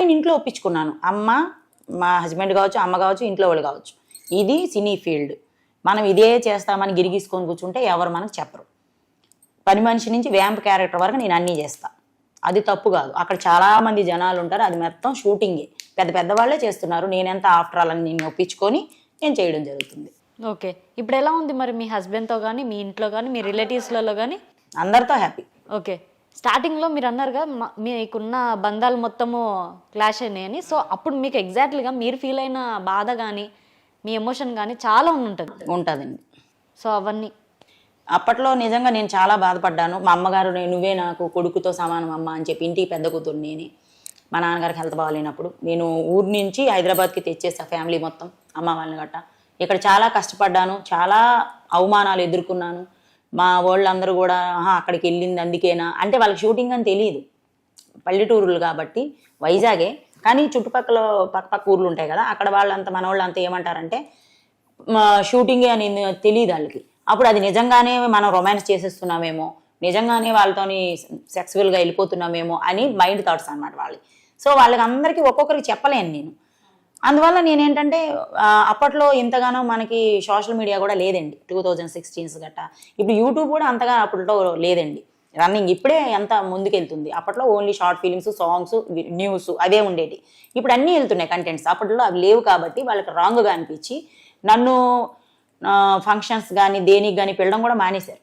నేను ఇంట్లో ఒప్పించుకున్నాను. అమ్మ, మా హస్బెండ్ కావచ్చు, అమ్మ కావచ్చు, ఇంట్లో వాళ్ళు కావచ్చు, ఇది సినీ ఫీల్డ్, మనం ఇదే చేస్తామని గిరిగీసుకొని కూర్చుంటే ఎవరు మనకు చెప్పరు. పని మనిషి నుంచి వ్యాంప్ క్యారెక్టర్ వరకు నేను అన్నీ చేస్తా. అది తప్పు కాదు. అక్కడ చాలామంది జనాలు ఉంటారు, అది మొత్తం షూటింగే, పెద్ద పెద్దవాళ్ళే చేస్తున్నారు. నేనెంత ఆఫ్టర్ ఆల్ అని నేను ఒప్పించుకొని నేను చేయడం జరుగుతుంది. ఓకే. ఇప్పుడు ఎలా ఉంది మరి మీ హస్బెండ్తో కానీ, మీ ఇంట్లో కానీ, మీ రిలేటివ్స్లలో కానీ? అందరితో హ్యాపీ. ఓకే. స్టార్టింగ్లో మీరు అన్నారుగా మీకున్న బంధాలు మొత్తము క్లాష్ అయినాయని. సో అప్పుడు మీకు ఎగ్జాక్ట్లీగా మీరు ఫీల్ అయిన బాధ కానీ, మీ ఎమోషన్ కానీ చాలా ఉంటుందండి. సో అవన్నీ అప్పట్లో నిజంగా నేను చాలా బాధపడ్డాను. మా అమ్మగారు నువ్వే నాకు కొడుకుతో సమానం అమ్మ అని చెప్పి, ఇంటికి పెద్ద కూతురు నేనే. మా నాన్నగారికి హెల్త్ బాగాలేనప్పుడు నేను ఊరు నుంచి హైదరాబాద్కి తెచ్చేసా ఫ్యామిలీ మొత్తం, అమ్మ వాళ్ళని గట్ట. ఇక్కడ చాలా కష్టపడ్డాను, చాలా అవమానాలు ఎదుర్కొన్నాను. మా వాళ్ళందరూ కూడా అక్కడికి వెళ్ళింది అందుకేనా అంటే, వాళ్ళకి షూటింగ్ అని తెలియదు, పల్లెటూరులు కాబట్టి వైజాగే, కానీ చుట్టుపక్కల పక్క ఊర్లు ఉంటాయి కదా, అక్కడ వాళ్ళంతా మన వాళ్ళంతా ఏమంటారంటే షూటింగే అని తెలియదు వాళ్ళకి. అప్పుడు అది నిజంగానే మనం రొమాన్స్ చేసేస్తున్నామేమో, నిజంగానే వాళ్ళతోని సెక్సువల్గా వెళ్ళిపోతున్నామేమో అని మైండ్ థాట్స్ అనమాట వాళ్ళకి. సో వాళ్ళకి అందరికీ ఒక్కొక్కరికి చెప్పలేను నేను. అందువల్ల నేనేంటంటే అప్పట్లో ఇంతగానో మనకి సోషల్ మీడియా కూడా లేదండి, 2016 గట్టా. ఇప్పుడు యూట్యూబ్ కూడా అంతగా అప్పట్లో లేదండి, రన్నింగ్. ఇప్పుడే ఎంత ముందుకెళ్తుంది. అప్పట్లో only short films, songs, news అవే ఉండేవి. ఇప్పుడు అన్నీ వెళ్తున్నాయి కంటెంట్స్. అప్పట్లో అవి లేవు కాబట్టి వాళ్ళకి రాంగ్గా అనిపించి నన్ను ఫంక్షన్స్ కానీ దేనికి కానీ పిలవడం కూడా మానేశారు.